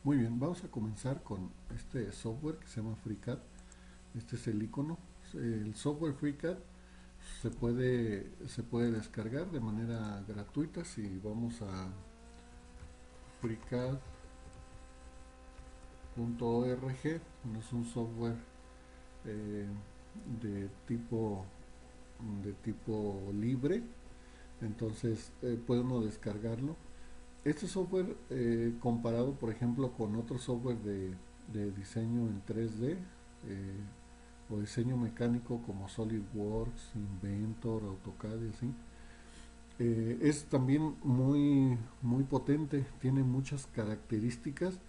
Muy bien, vamos a comenzar con este software que se llama FreeCAD. Este es el icono. El software FreeCAD se puede descargar de manera gratuita. Si vamos a freecad.org, es un software eh, de tipo de tipo libre, entonces puede uno descargarlo. Este software, comparado por ejemplo con otro software de diseño en 3D, o diseño mecánico como SolidWorks, Inventor, AutoCAD y así, es también muy potente, tiene muchas características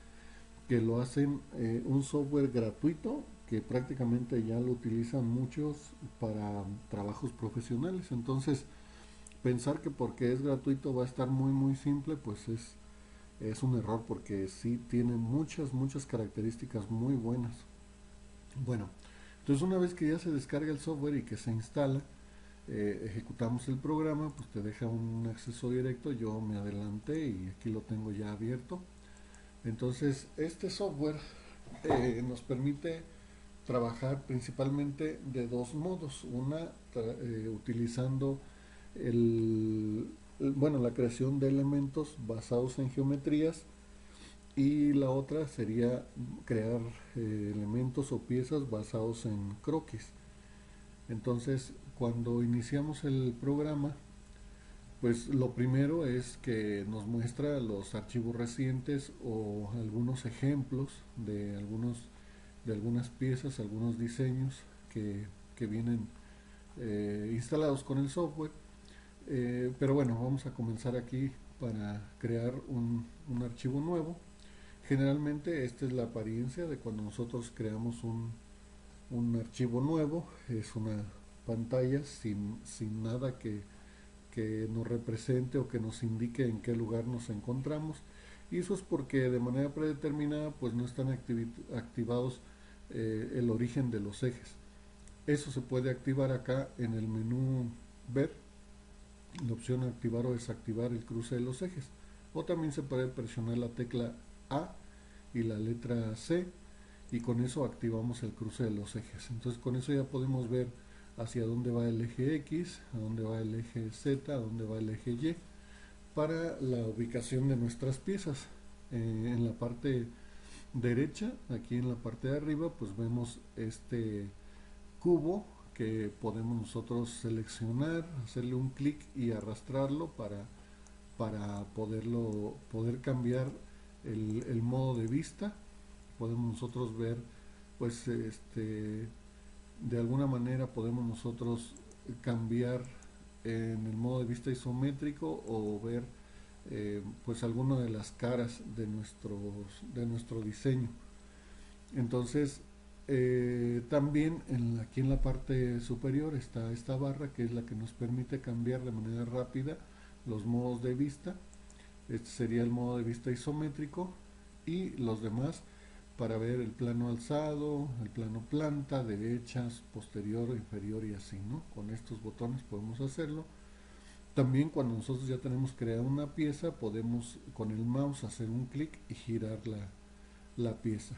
que lo hacen un software gratuito que prácticamente ya lo utilizan muchos para trabajos profesionales. Entonces, pensar que porque es gratuito va a estar muy simple, pues es un error, porque sí tiene muchas características muy buenas. Bueno, entonces una vez que ya se descarga el software y que se instala, ejecutamos el programa, pues te deja un acceso directo. Yo me adelanté y aquí lo tengo ya abierto. Entonces este software nos permite trabajar principalmente de dos modos. Una, utilizando bueno, la creación de elementos basados en geometrías, y la otra sería crear elementos o piezas basados en croquis. Entonces, cuando iniciamos el programa, pues lo primero es que nos muestra los archivos recientes o algunos ejemplos de algunas piezas, algunos diseños que vienen instalados con el software. Pero bueno, vamos a comenzar aquí para crear un archivo nuevo. Generalmente esta es la apariencia de cuando nosotros creamos un archivo nuevo. Es una pantalla sin nada que nos represente o que nos indique en qué lugar nos encontramos. Y eso es porque de manera predeterminada pues no están activados el origen de los ejes. Eso se puede activar acá en el menú ver, la opción activar o desactivar el cruce de los ejes. O también se puede presionar la tecla A y la letra C, y con eso activamos el cruce de los ejes. Entonces con eso ya podemos ver hacia dónde va el eje X, a dónde va el eje Z, a dónde va el eje Y, para la ubicación de nuestras piezas. En la parte derecha, aquí en la parte de arriba, pues vemos este cubo que podemos nosotros seleccionar, hacerle un clic y arrastrarlo para poder cambiar el modo de vista. Podemos nosotros ver, pues, de alguna manera podemos nosotros cambiar en el modo de vista isométrico, o ver pues alguna de las caras de nuestro diseño. Entonces, también aquí en la parte superior está esta barra, que es la que nos permite cambiar de manera rápida los modos de vista. Este sería el modo de vista isométrico, y los demás para ver el plano alzado, el plano planta, derechas, posterior, inferior y así, ¿no? Con estos botones podemos hacerlo. También cuando nosotros ya tenemos creada una pieza, podemos con el mouse hacer un clic y girar la pieza.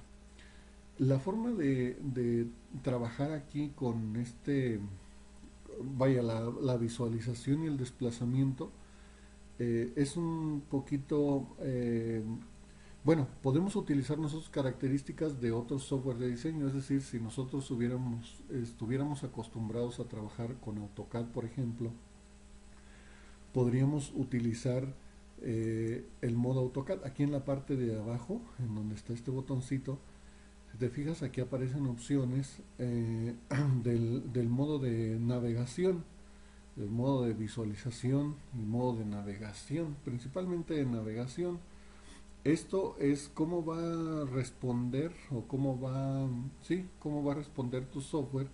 La forma de trabajar aquí con la visualización y el desplazamiento, es un poquito, bueno, podemos utilizar nosotros características de otros software de diseño. Es decir, si nosotros estuviéramos acostumbrados a trabajar con AutoCAD, por ejemplo, podríamos utilizar el modo AutoCAD. Aquí en la parte de abajo, en donde está este botoncito, si te fijas, aquí aparecen opciones del modo de navegación, del modo de visualización y modo de navegación, principalmente de navegación. Esto es cómo va a responder, o cómo va a responder tu software.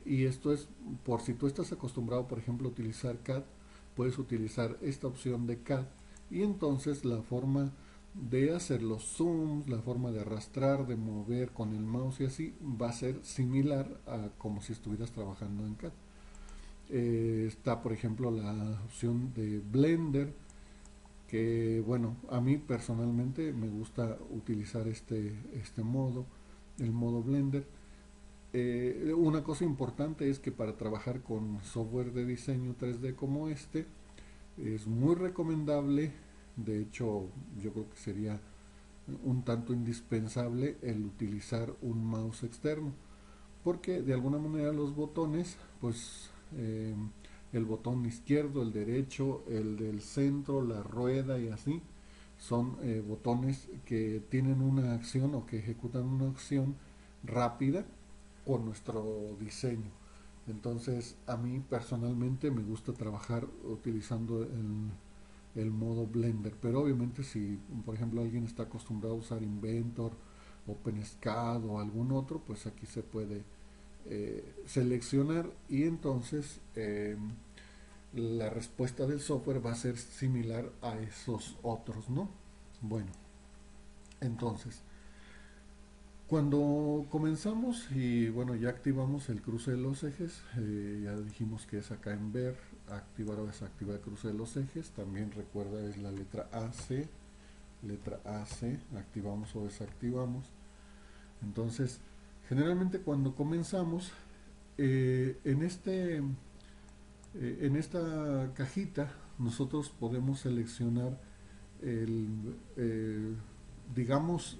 Y esto es por si tú estás acostumbrado, por ejemplo, a utilizar CAD, puedes utilizar esta opción de CAD, y entonces la forma de hacer los zooms, la forma de arrastrar, de mover con el mouse y así, va a ser similar a como si estuvieras trabajando en CAD. Está, por ejemplo, la opción de Blender, que bueno, a mí personalmente me gusta utilizar este modo, el modo Blender. Una cosa importante es que para trabajar con software de diseño 3D como este, es muy recomendable, de hecho yo creo que sería un tanto indispensable el utilizar un mouse externo, porque de alguna manera los botones, pues el botón izquierdo, el derecho, el del centro, la rueda y así, son botones que tienen una acción o que ejecutan una acción rápida con nuestro diseño. Entonces, a mí personalmente me gusta trabajar utilizando el modo Blender, pero obviamente si, por ejemplo, alguien está acostumbrado a usar Inventor, OpenSCAD o algún otro, pues aquí se puede seleccionar y entonces la respuesta del software va a ser similar a esos otros, ¿no? Bueno, entonces, cuando comenzamos y bueno, ya activamos el cruce de los ejes, ya dijimos que es acá en ver, activar o desactivar el cruce de los ejes, también recuerda es la letra AC, activamos o desactivamos. Entonces, generalmente cuando comenzamos, en esta cajita nosotros podemos seleccionar el, digamos,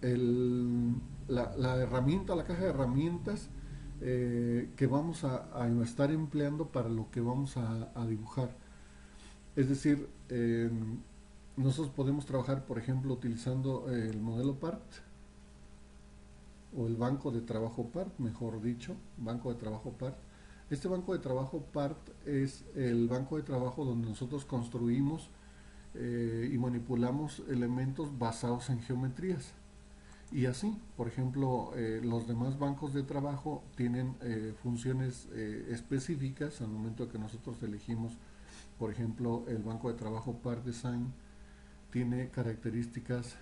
el, la herramienta, la caja de herramientas que vamos a estar empleando para lo que vamos a dibujar. Es decir, nosotros podemos trabajar, por ejemplo, utilizando el modelo PART o el banco de trabajo PART, mejor dicho, banco de trabajo PART. Este banco de trabajo PART es el banco de trabajo donde nosotros construimos y manipulamos elementos basados en geometrías. Y así, por ejemplo, los demás bancos de trabajo tienen funciones específicas al momento que nosotros elegimos, por ejemplo, el banco de trabajo Part Design tiene características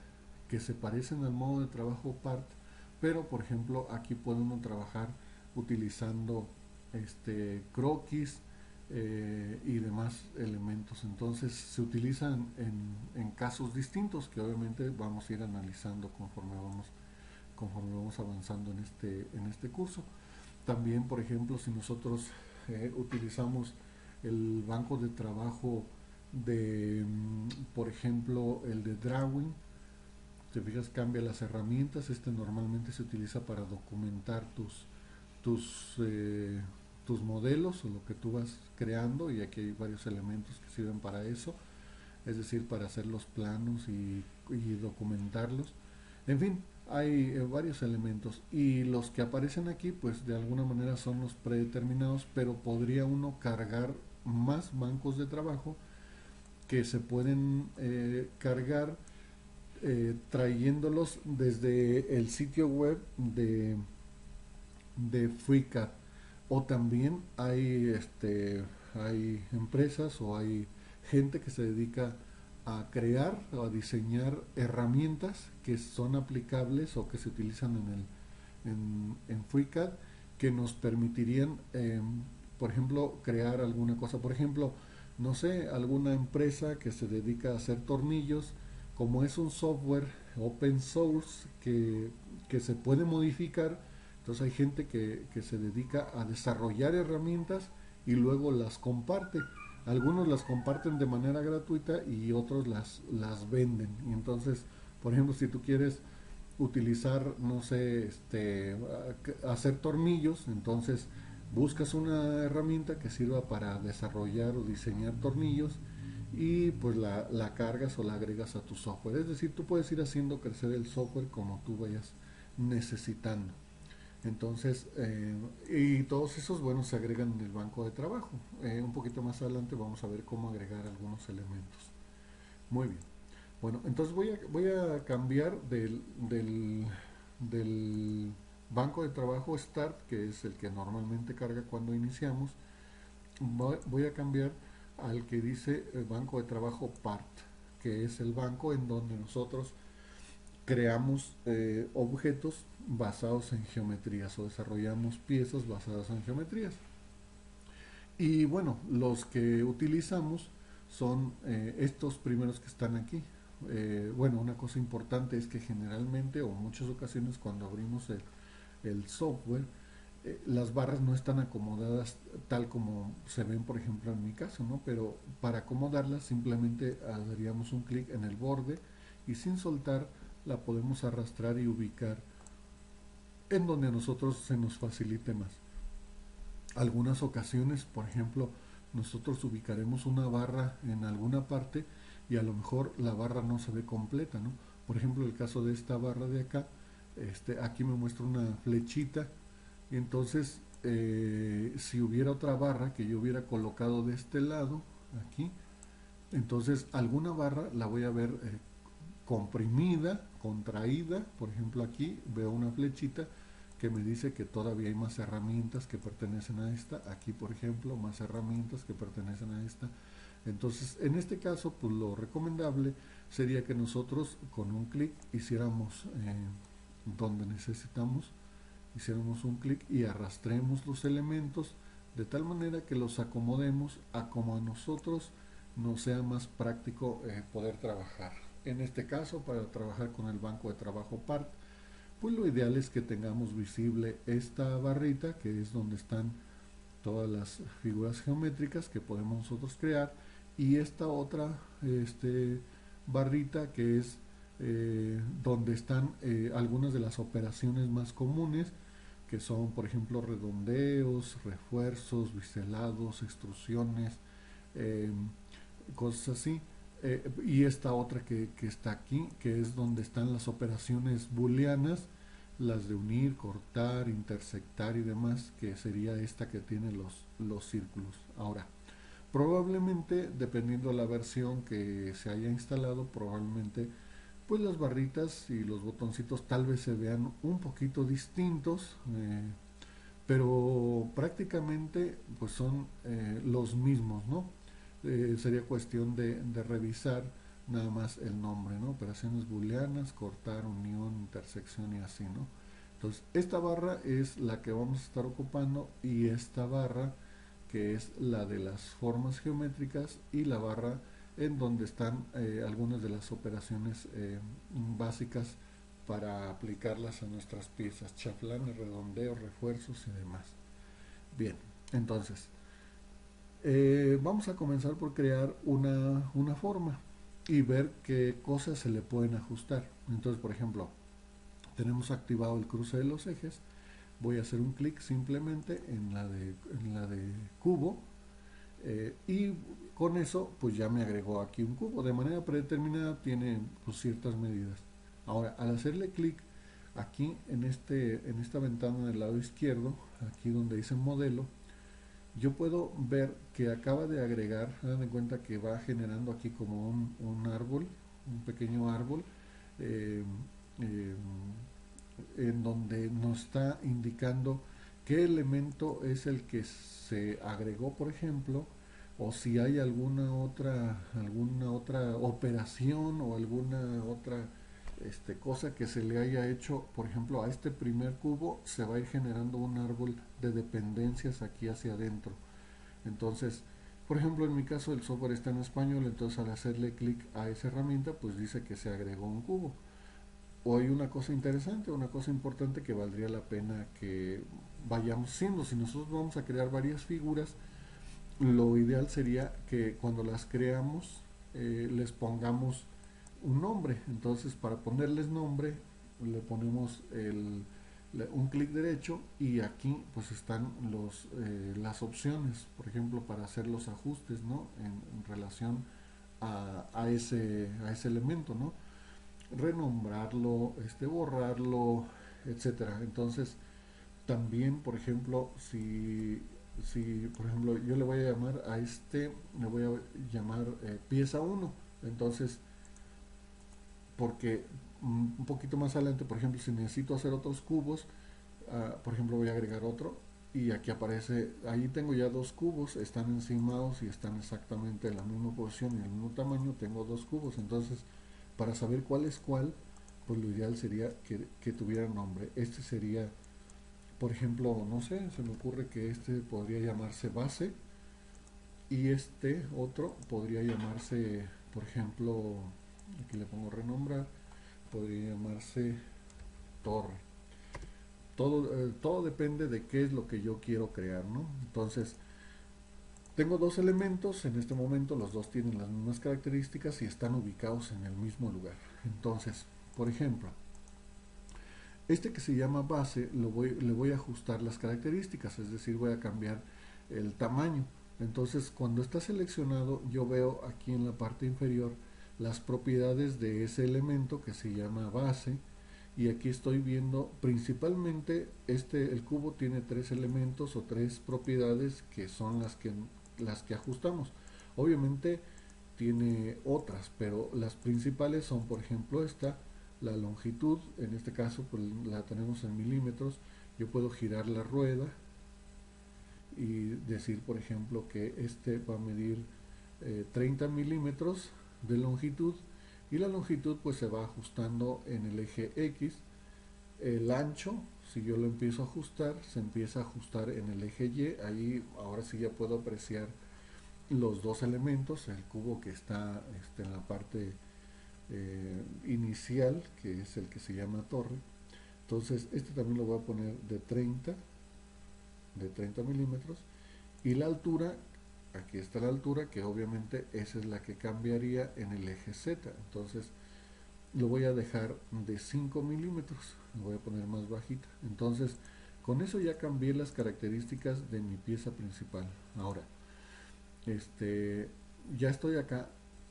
que se parecen al modo de trabajo Part, pero por ejemplo aquí puede uno trabajar utilizando croquis y demás elementos. Entonces se utilizan en casos distintos que obviamente vamos a ir analizando conforme vamos avanzando en este curso. También, por ejemplo, si nosotros utilizamos el banco de trabajo de, por ejemplo, el de drawing, te fijas, cambia las herramientas. Este normalmente se utiliza para documentar tus, eh, tus modelos o lo que tú vas creando, y aquí hay varios elementos que sirven para eso, es decir, para hacer los planos y documentarlos. En fin, hay varios elementos y los que aparecen aquí pues de alguna manera son los predeterminados, pero podría uno cargar más bancos de trabajo que se pueden cargar trayéndolos desde el sitio web de FreeCAD. O también hay empresas o hay gente que se dedica a crear o a diseñar herramientas que son aplicables o que se utilizan en FreeCAD, que nos permitirían, por ejemplo, crear alguna cosa. Por ejemplo, no sé, alguna empresa que se dedica a hacer tornillos, como es un software open source que se puede modificar, entonces hay gente que se dedica a desarrollar herramientas y luego las comparte. Algunos las comparten de manera gratuita y otros las venden. Y entonces, por ejemplo, si tú quieres utilizar, no sé, hacer tornillos, entonces buscas una herramienta que sirva para desarrollar o diseñar tornillos y pues la cargas o la agregas a tu software. Es decir, tú puedes ir haciendo crecer el software como tú vayas necesitando. Entonces, y todos esos, bueno, se agregan en el banco de trabajo. Un poquito más adelante vamos a ver cómo agregar algunos elementos. Muy bien. Bueno, entonces voy a cambiar del banco de trabajo Start, que es el que normalmente carga cuando iniciamos. Voy a cambiar al que dice banco de trabajo Part, que es el banco en donde nosotros creamos objetos basados en geometrías o desarrollamos piezas basadas en geometrías. Y bueno, los que utilizamos son estos primeros que están aquí. Bueno, una cosa importante es que generalmente o en muchas ocasiones cuando abrimos el software, las barras no están acomodadas tal como se ven, por ejemplo, en mi caso, ¿no? Pero para acomodarlas simplemente daríamos un clic en el borde y sin soltar la podemos arrastrar y ubicar en donde a nosotros se nos facilite más. Algunas ocasiones, por ejemplo, nosotros ubicaremos una barra en alguna parte y a lo mejor la barra no se ve completa, ¿no? Por ejemplo, el caso de esta barra de acá, aquí me muestra una flechita y entonces si hubiera otra barra que yo hubiera colocado de este lado, aquí, entonces alguna barra la voy a ver comprimida, contraída, por ejemplo aquí veo una flechita que me dice que todavía hay más herramientas que pertenecen a esta, aquí por ejemplo más herramientas que pertenecen a esta. Entonces en este caso pues lo recomendable sería que nosotros con un clic hiciéramos donde necesitamos, hiciéramos un clic y arrastremos los elementos de tal manera que los acomodemos a como a nosotros nos sea más práctico poder trabajar. En este caso, para trabajar con el banco de trabajo PART, pues lo ideal es que tengamos visible esta barrita, que es donde están todas las figuras geométricas que podemos nosotros crear, y esta otra barrita que es donde están algunas de las operaciones más comunes, que son, por ejemplo, redondeos, refuerzos, biselados, extrusiones, eh, cosas así. Y esta otra que está aquí, que es donde están las operaciones booleanas, las de unir, cortar, intersectar y demás, que sería esta que tiene los círculos. Ahora, probablemente, dependiendo de la versión que se haya instalado, probablemente pues las barritas y los botoncitos tal vez se vean un poquito distintos, pero prácticamente pues son los mismos, ¿no? Sería cuestión de revisar nada más el nombre, ¿no? Operaciones booleanas, cortar, unión, intersección y así, ¿no? Entonces, esta barra es la que vamos a estar ocupando y esta barra que es la de las formas geométricas y la barra en donde están algunas de las operaciones básicas para aplicarlas a nuestras piezas, chaflanes, redondeos, refuerzos y demás. Bien, entonces, vamos a comenzar por crear una forma y ver qué cosas se le pueden ajustar. Entonces, por ejemplo, tenemos activado el cruce de los ejes. Voy a hacer un clic simplemente en la de cubo y con eso pues ya me agregó aquí un cubo. De manera predeterminada tiene pues, ciertas medidas. Ahora, al hacerle clic aquí en esta ventana del lado izquierdo, aquí donde dice modelo, yo puedo ver que acaba de agregar, hagan de cuenta que va generando aquí como un árbol, un pequeño árbol, eh, eh, en donde nos está indicando qué elemento es el que se agregó, por ejemplo, o si hay alguna otra operación o alguna otra cosa que se le haya hecho, por ejemplo, a este primer cubo se va a ir generando un árbol de dependencias aquí hacia adentro. Entonces, por ejemplo, en mi caso el software está en español, entonces al hacerle clic a esa herramienta, pues dice que se agregó un cubo. O hay una cosa interesante, una cosa importante que valdría la pena que vayamos haciendo. Si nosotros vamos a crear varias figuras, lo ideal sería que cuando las creamos les pongamos un nombre. Entonces, para ponerles nombre, le ponemos un clic derecho y aquí pues están las opciones, por ejemplo, para hacer los ajustes, ¿no? En relación a ese elemento, ¿no? Renombrarlo, borrarlo, etcétera. Entonces, también, por ejemplo, si por ejemplo yo le voy a llamar a le voy a llamar pieza uno. Entonces, porque un poquito más adelante, por ejemplo, si necesito hacer otros cubos, por ejemplo, voy a agregar otro y aquí aparece, ahí tengo ya dos cubos, están encimados y están exactamente en la misma posición y el mismo tamaño, tengo dos cubos. Entonces, para saber cuál es cuál, pues lo ideal sería que tuviera nombre. Este sería, por ejemplo, no sé, se me ocurre que este podría llamarse base y este otro podría llamarse, por ejemplo, aquí le pongo renombrar, podría llamarse torre. Todo depende de qué es lo que yo quiero crear, ¿no? Entonces, tengo dos elementos, en este momento los dos tienen las mismas características y están ubicados en el mismo lugar. Entonces, por ejemplo, este que se llama base, le voy a ajustar las características, es decir, voy a cambiar el tamaño. Entonces, cuando está seleccionado, yo veo aquí en la parte inferior las propiedades de ese elemento que se llama base, y aquí estoy viendo principalmente el cubo tiene tres elementos o tres propiedades que son las que ajustamos. Obviamente tiene otras, pero las principales son, por ejemplo, la longitud, en este caso pues, la tenemos en milímetros. Yo puedo girar la rueda y decir, por ejemplo, que este va a medir 30 milímetros de longitud, y la longitud pues se va ajustando en el eje X. El ancho, si yo lo empiezo a ajustar, se empieza a ajustar en el eje Y. Ahí ahora sí ya puedo apreciar los dos elementos, el cubo que está en la parte inicial, que es el que se llama torre. Entonces este también lo voy a poner de 30 milímetros, y la altura, aquí está la altura, que obviamente esa es la que cambiaría en el eje Z. Entonces lo voy a dejar de 5 milímetros, lo voy a poner más bajita. Entonces con eso ya cambié las características de mi pieza principal. Ahora, ya estoy acá.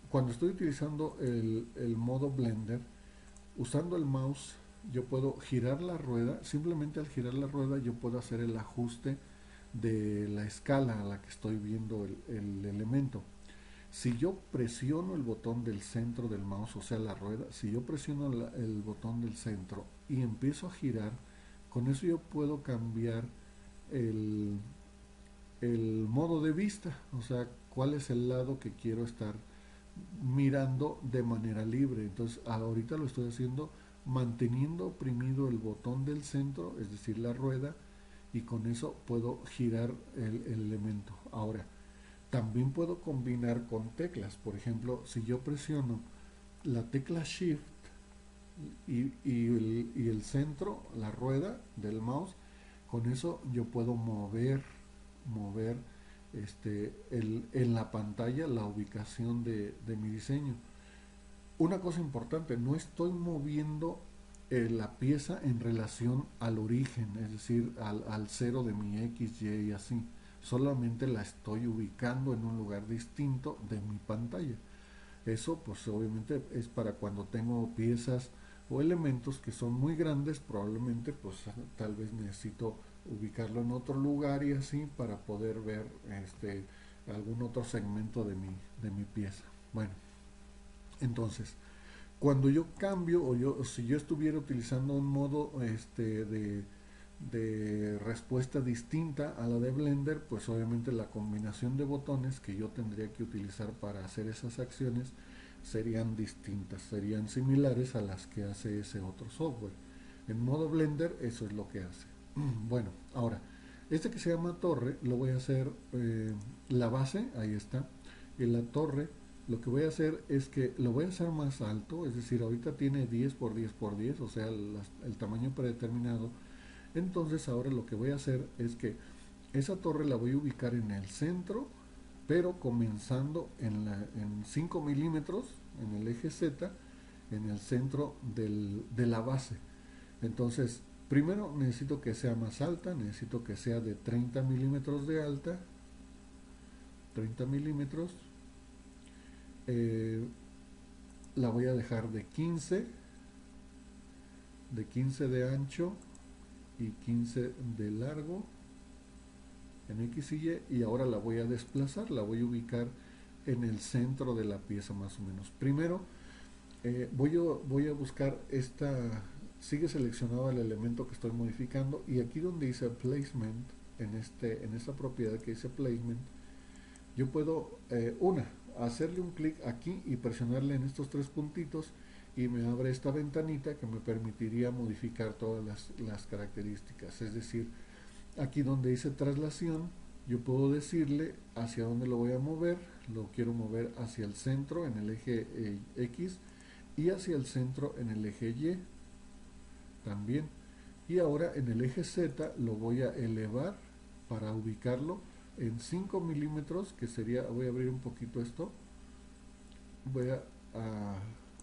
Cuando estoy utilizando el modo Blender, usando el mouse, yo puedo girar la rueda. Simplemente al girar la rueda yo puedo hacer el ajuste de la escala a la que estoy viendo el elemento. Si yo presiono el botón del centro del mouse, o sea la rueda, si yo presiono el botón del centro y empiezo a girar, con eso yo puedo cambiar el, el modo de vista, o sea, cuál es el lado que quiero estar mirando de manera libre. Entonces ahorita lo estoy haciendo manteniendo oprimido el botón del centro, es decir, la rueda, y con eso puedo girar el elemento. Ahora, también puedo combinar con teclas. Por ejemplo, si yo presiono la tecla Shift y el centro, la rueda del mouse, con eso yo puedo mover en la pantalla la ubicación de mi diseño. Una cosa importante, no estoy moviendo la pieza en relación al origen, es decir, al cero de mi X, Y y así. Solamente la estoy ubicando en un lugar distinto de mi pantalla. Eso pues obviamente es para cuando tengo piezas o elementos que son muy grandes, probablemente pues tal vez necesito ubicarlo en otro lugar y así para poder ver algún otro segmento de mi pieza. Bueno, entonces, cuando yo cambio o si yo estuviera utilizando un modo de respuesta distinta a la de Blender, pues obviamente la combinación de botones que yo tendría que utilizar para hacer esas acciones serían distintas, serían similares a las que hace ese otro software. En modo Blender eso es lo que hace. Bueno, ahora, este que se llama torre, lo voy a hacer la base, ahí está, y la torre, lo que voy a hacer es que lo voy a hacer más alto, es decir, ahorita tiene 10 por 10 por 10, o sea, el tamaño predeterminado. Entonces ahora lo que voy a hacer es que esa torre la voy a ubicar en el centro, pero comenzando en 5 milímetros, en el eje Z, en el centro de la base. Entonces, primero necesito que sea más alta, necesito que sea de 30 milímetros de alta, 30 milímetros. Eh, la voy a dejar de 15 de ancho y 15 de largo en X y ahora la voy a desplazar, la voy a ubicar en el centro de la pieza más o menos. Primero voy a buscar sigue seleccionado el elemento que estoy modificando, y aquí donde dice placement, en esta propiedad que dice placement, yo puedo hacerle un clic aquí y presionarle en estos tres puntitos, y me abre esta ventanita que me permitiría modificar todas las características. Es decir, aquí donde dice traslación, yo puedo decirle hacia dónde lo voy a mover. Lo quiero mover hacia el centro en el eje X y hacia el centro en el eje Y también. Y ahora en el eje Z lo voy a elevar para ubicarlo en 5 milímetros, que sería, voy a abrir un poquito esto, voy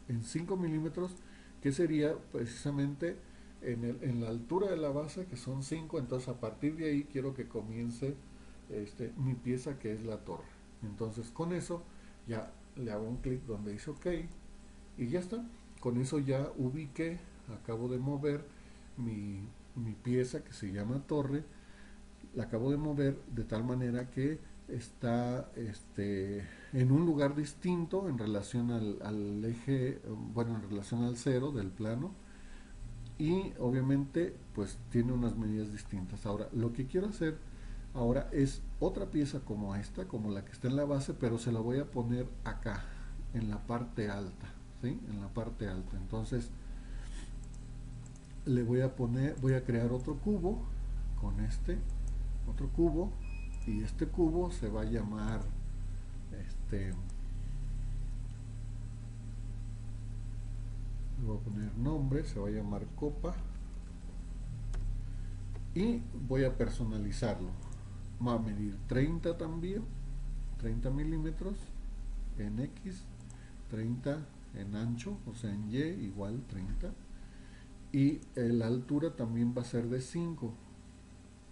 en 5 milímetros, que sería precisamente en la altura de la base, que son 5. Entonces a partir de ahí quiero que comience mi pieza, que es la torre. Entonces con eso ya le hago un clic donde dice OK y ya está. Con eso ya ubiqué, acabo de mover mi pieza que se llama torre, la acabo de mover de tal manera que está en un lugar distinto en relación al eje, bueno, en relación al cero del plano, y obviamente pues tiene unas medidas distintas. Ahora, lo que quiero hacer ahora es otra pieza como esta, como la que está en la base, pero se la voy a poner acá, en la parte alta, ¿sí? En la parte alta. Entonces, le voy a poner, voy a crear otro cubo con otro cubo, y este cubo se va a llamar le voy a poner nombre, se va a llamar copa, y voy a personalizarlo. Va a medir 30 también, 30 milímetros en X, 30 en ancho, o sea en Y igual 30, y la altura también va a ser de 5.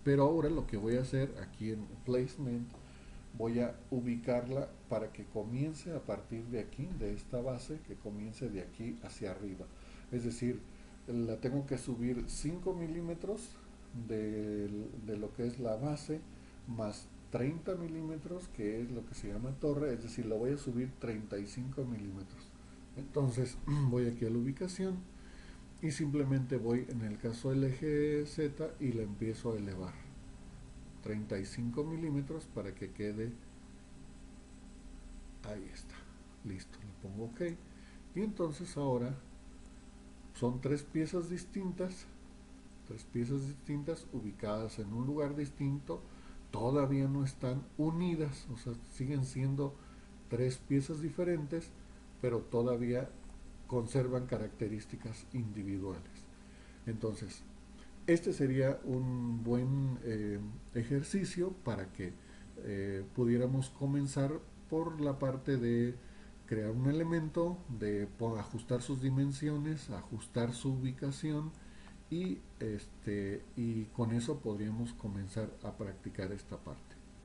Pero ahora lo que voy a hacer aquí en placement, voy a ubicarla para que comience a partir de aquí, de esta base, que comience de aquí hacia arriba. Es decir, la tengo que subir 5 milímetros de lo que es la base, más 30 milímetros, que es lo que se llama torre, es decir, lo voy a subir 35 milímetros. Entonces voy aquí a la ubicación y simplemente voy en el caso del eje Z y la empiezo a elevar 35 milímetros para que quede, ahí está, listo, le pongo OK. Y entonces ahora son tres piezas distintas ubicadas en un lugar distinto, todavía no están unidas, o sea, siguen siendo tres piezas diferentes, pero todavía conservan características individuales. Entonces, este sería un buen ejercicio para que pudiéramos comenzar por la parte de crear un elemento, de ajustar sus dimensiones, ajustar su ubicación, y con eso podríamos comenzar a practicar esta parte.